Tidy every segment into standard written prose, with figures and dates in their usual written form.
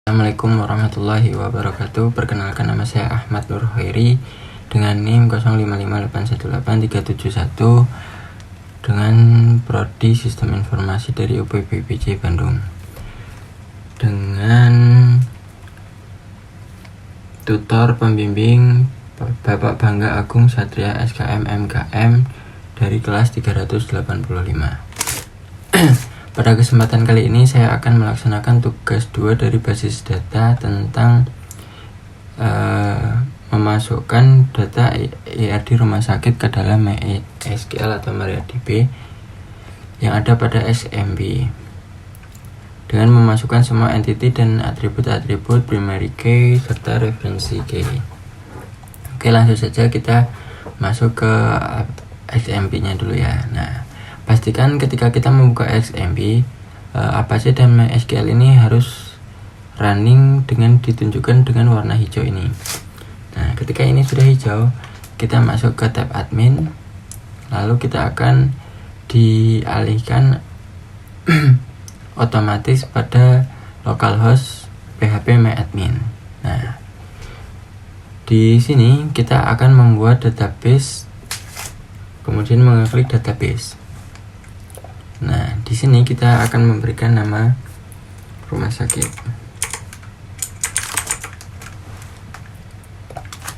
Assalamualaikum warahmatullahi wabarakatuh. Perkenalkan, nama saya Ahmad Nur Khairi dengan NIM 0558183771 dengan Prodi Sistem Informasi dari UPBPJ Bandung, dengan tutor pembimbing Bapak Bangga Agung Satria SKM MKM dari kelas 385. Pada kesempatan kali ini saya akan melaksanakan tugas 2 dari basis data tentang memasukkan data ERD rumah sakit ke dalam SQL atau MariaDB yang ada pada SMB dengan memasukkan semua entity dan atribut-atribut primary key serta referensi key. Oke, langsung saja kita masuk ke SMB-nya dulu ya. Nah, pastikan ketika kita membuka XMB, Apache dan MySQL ini harus running dengan ditunjukkan dengan warna hijau ini. Nah, ketika ini sudah hijau, kita masuk ke tab admin, lalu kita akan dialihkan otomatis pada localhost PHP MyAdmin. Nah, di sini kita akan membuat database, kemudian mengeklik database. Nah, di sini kita akan memberikan nama rumah sakit,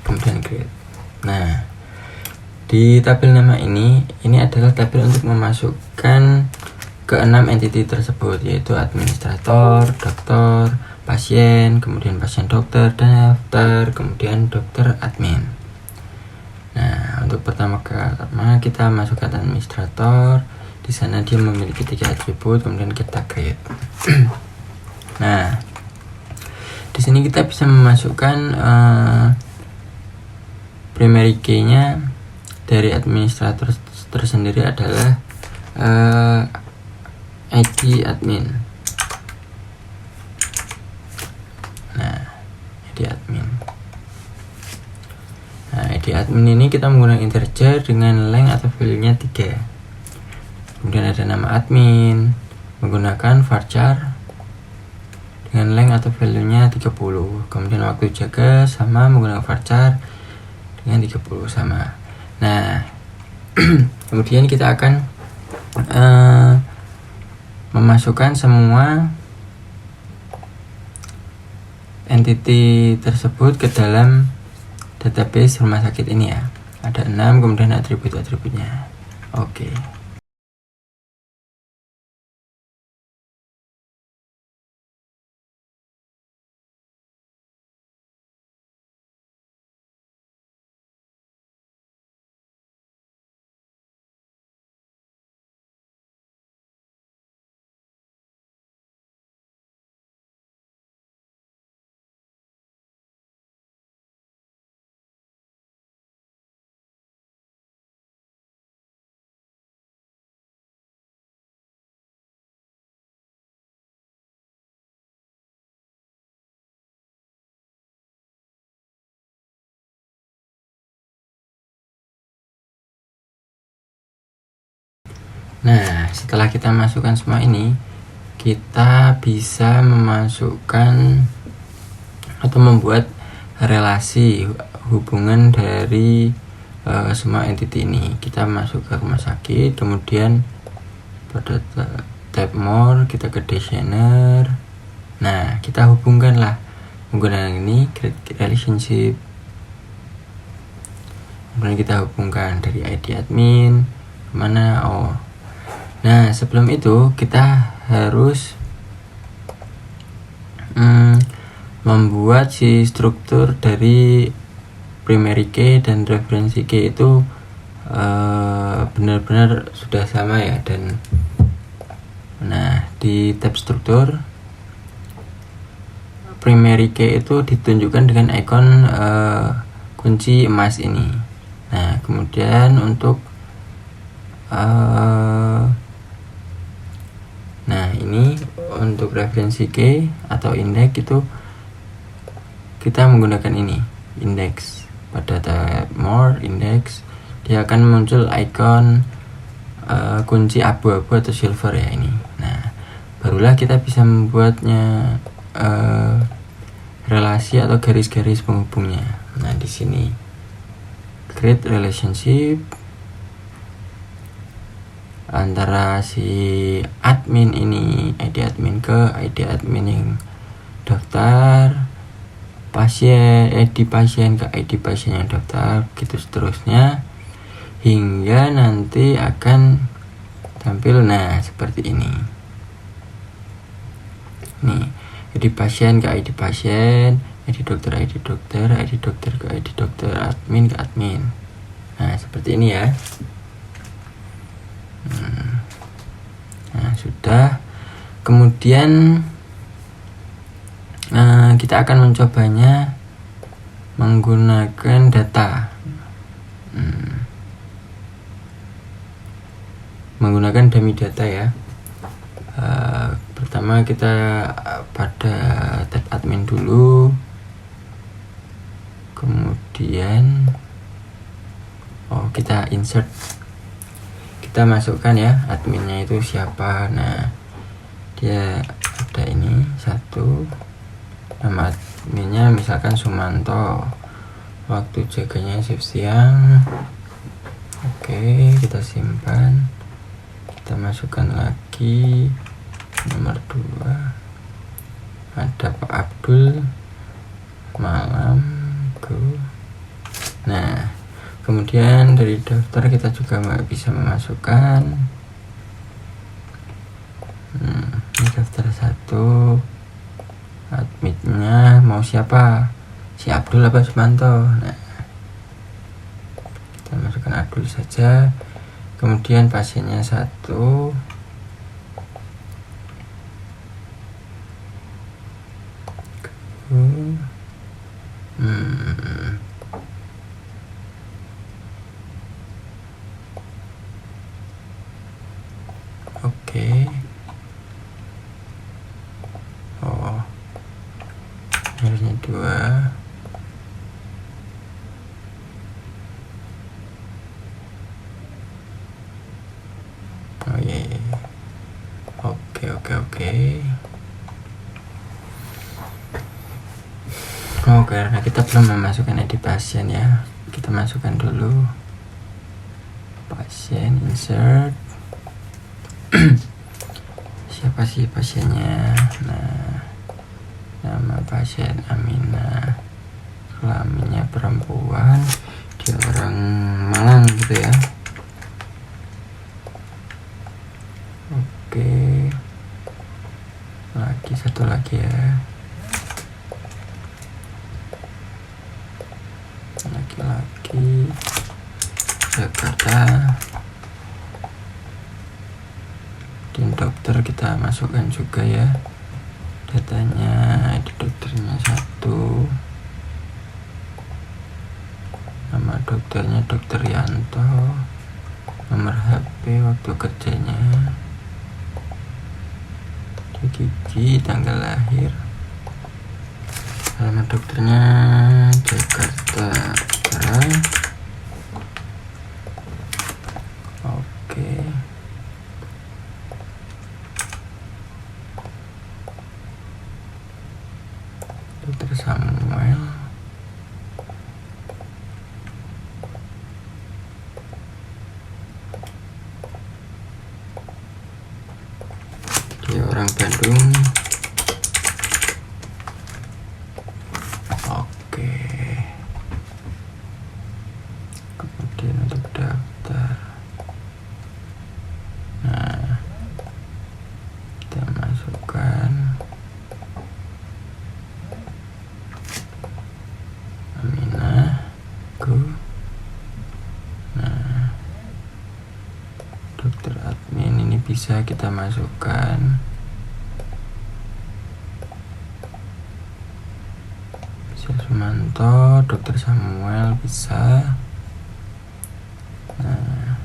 kemudian create. Nah, di tabel nama ini adalah tabel untuk memasukkan ke 6 entity tersebut, yaitu administrator, dokter, pasien, kemudian pasien dokter, daftar, kemudian dokter admin. Nah, untuk pertama kita masukkan administrator. Di sana dia memiliki 3 atribut, kemudian kita create. Nah, di sini kita bisa memasukkan primary key-nya dari administrator tersendiri adalah ID admin. Nah, ID admin. Nah, ID admin ini kita menggunakan integer dengan length atau value-nya 3. Kemudian ada nama admin menggunakan varchar dengan length atau value-nya 30. Kemudian waktu jaga sama menggunakan varchar dengan 30 sama. Nah, kemudian kita akan memasukkan semua entity tersebut ke dalam database rumah sakit ini ya. Ada 6, kemudian atribut-atributnya. Oke. Nah, setelah kita masukkan semua ini, kita bisa memasukkan atau membuat relasi hubungan dari semua entity ini. Kita masuk ke rumah sakit, kemudian pada tab more kita ke designer. Nah, kita hubungkanlah menggunakan ini create relationship. Kemudian kita hubungkan dari ID admin kemana. Nah, sebelum itu kita harus membuat si struktur dari primary key dan referensi key itu benar-benar sudah sama ya. Dan nah, di tab struktur primary key itu ditunjukkan dengan ikon kunci emas ini. Nah, kemudian untuk nah, ini untuk referensi key atau index itu kita menggunakan ini, index. Pada tab more index dia akan muncul ikon kunci abu-abu atau silver ya ini. Nah, barulah kita bisa membuatnya relasi atau garis-garis penghubungnya. Nah, di sini create relationship antara si admin ini, ID admin ke ID admin yang daftar, pasien, ID pasien ke ID pasien yang daftar, gitu seterusnya hingga nanti akan tampil nah seperti ini. Nih, ID pasien ke ID pasien, ID dokter ID dokter ke ID dokter, admin ke admin. Nah, seperti ini ya. Nah, sudah. Kemudian kita akan mencobanya menggunakan data, menggunakan dummy data ya. Pertama kita pada tab admin dulu, kemudian kita insert, kita masukkan ya adminnya itu siapa. Nah, dia ada ini satu, nama adminnya misalkan Sumanto, waktu jaganya shift siang. Oke, kita simpan, kita masukkan lagi nomor 2, ada Pak Abdul malam go. Nah, kemudian dari daftar kita juga bisa memasukkan ini daftar 1, adminnya mau siapa, si Abdul apa Sumanto. Nah, kita masukkan Abdul saja. Kemudian pasiennya 1, oke. Harusnya 2. Karena kita belum memasukkan ID pasien ya, kita masukkan dulu pasien, insert. Siapa sih pasiennya? Nah, nama pasien Aminah, kelaminnya perempuan, dia orang Malang gitu ya. Oke, lagi satu lagi ya, laki-laki Jakarta. Dan dokter kita masukkan juga ya datanya, di dokternya 1, nama dokternya Dokter Yanto, nomor HP, waktu kerjanya, gigi, tanggal lahir, alamat dokternya Jakarta Utara. Oke. Dokter Samuel. Dia orang Bandung. Oke. Kemudian untuk daftar. Nah, kita masukkan Aminah go. Nah, dokter admin ini bisa kita masukkan, bisa Sumanto, Dokter Samuel bisa. Nah,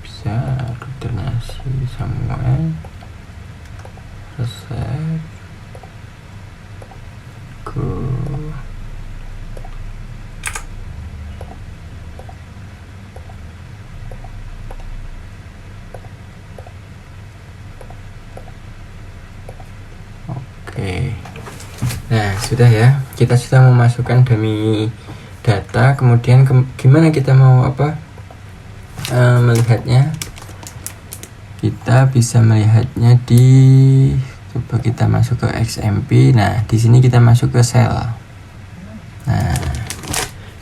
bisa dokternya si Samuel, resep go. sudah ya, kita sudah memasukkan dummy data. Kemudian gimana kita mau melihatnya? Kita bisa melihatnya coba kita masuk ke XMP. Nah, di sini kita masuk ke cell. Nah,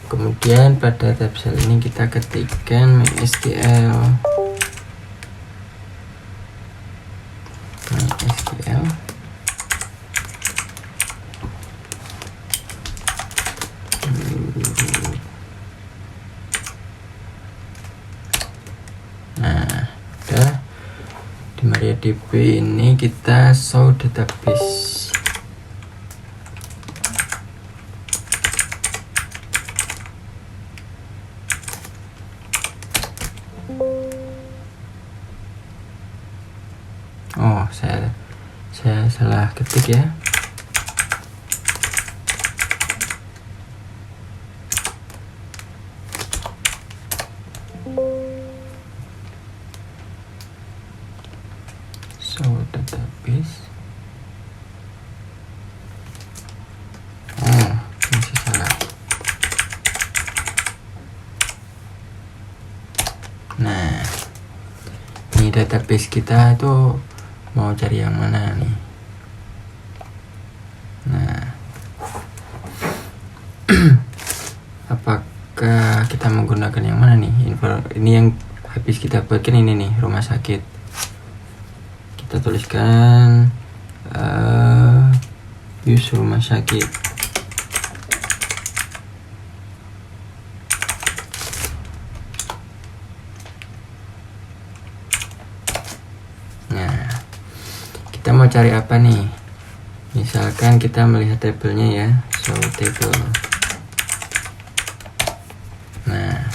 kemudian pada tab cell ini kita ketikkan MySQL. Nah, udah di MariaDB ini kita show database. Oh, saya salah ketik ya. So database. Oh, masih salah. Nah, ini database kita tuh mau cari yang mana nih? Nah, apakah kita menggunakan yang mana nih? Ini yang habis kita buatkan ini nih, rumah sakit. Kita tuliskan use rumah sakit. Nah, kita mau cari apa nih? Misalkan kita melihat tabelnya ya, show table. Nah,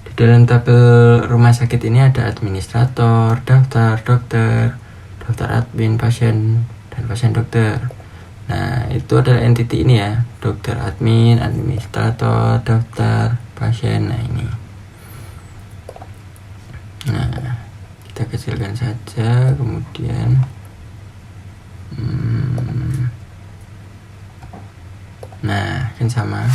di dalam tabel rumah sakit ini ada administrator, daftar dokter, daftar admin pasien, dan pasien dokter. Nah, itu adalah entity ini ya, dokter, admin, administrator, daftar, pasien. Nah, ini. Nah, kita kecilkan saja, kemudian nah, kan sama.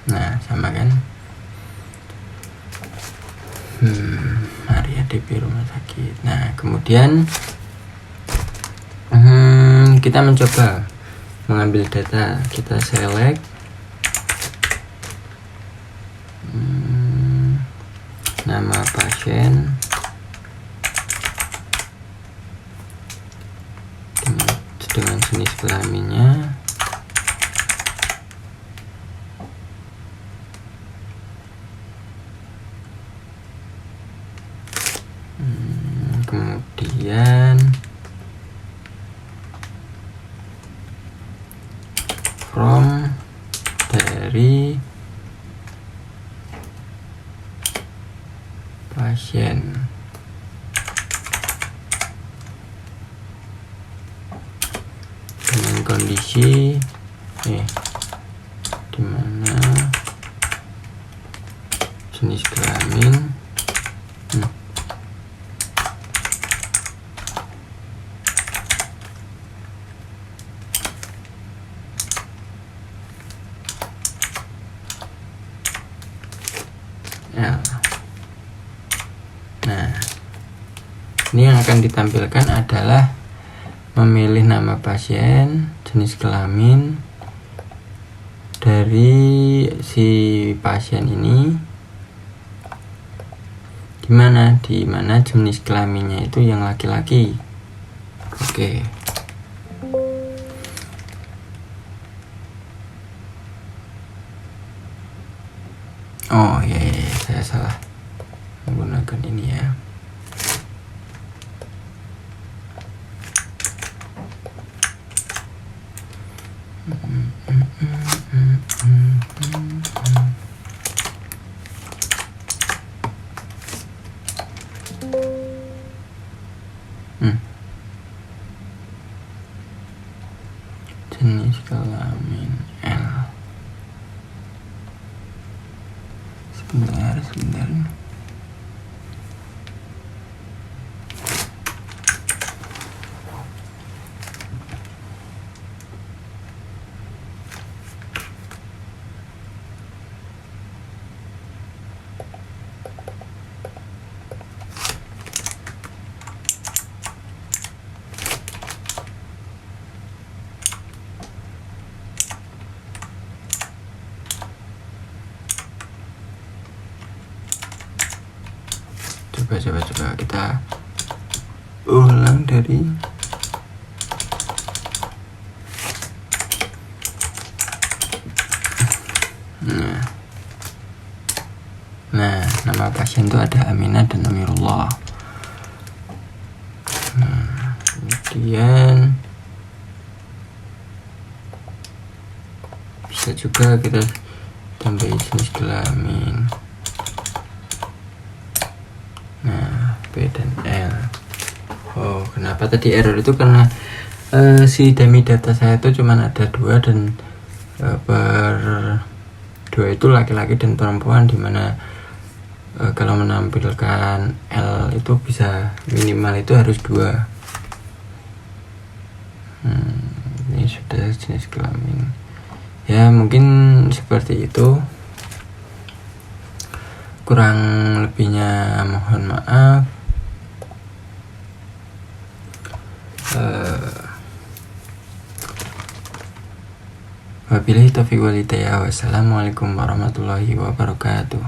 Nah, sama kan? MariaDB rumah sakit. Nah, kemudian kita mencoba mengambil data. Kita select nama pasien dengan jenis kelaminnya, kemudian from dari pasien. Dengan kondisi dimana jenis kelamin L. Nah, ini yang akan ditampilkan adalah memilih nama pasien, jenis kelamin dari si pasien ini, di mana jenis kelaminnya itu yang laki-laki. Oke. Oh ya, saya salah menggunakan ini ya. Jenis kelamin. sebentar. Coba kita ulang dari nah nama pasien itu ada Aminah dan Amirullah. Kemudian bisa juga kita tambahin jenis kelamin. B dan L. Oh, kenapa tadi error itu? Karena si dummy data saya itu cuma ada 2 dan per 2 itu laki-laki dan perempuan, dimana kalau menampilkan L itu bisa minimal itu harus 2. Ini sudah jenis kelamin. Ya mungkin seperti itu. Kurang lebihnya mohon maaf. Wabillahi taufiq wal hidayah. Wassalamualaikum warahmatullahi wabarakatuh.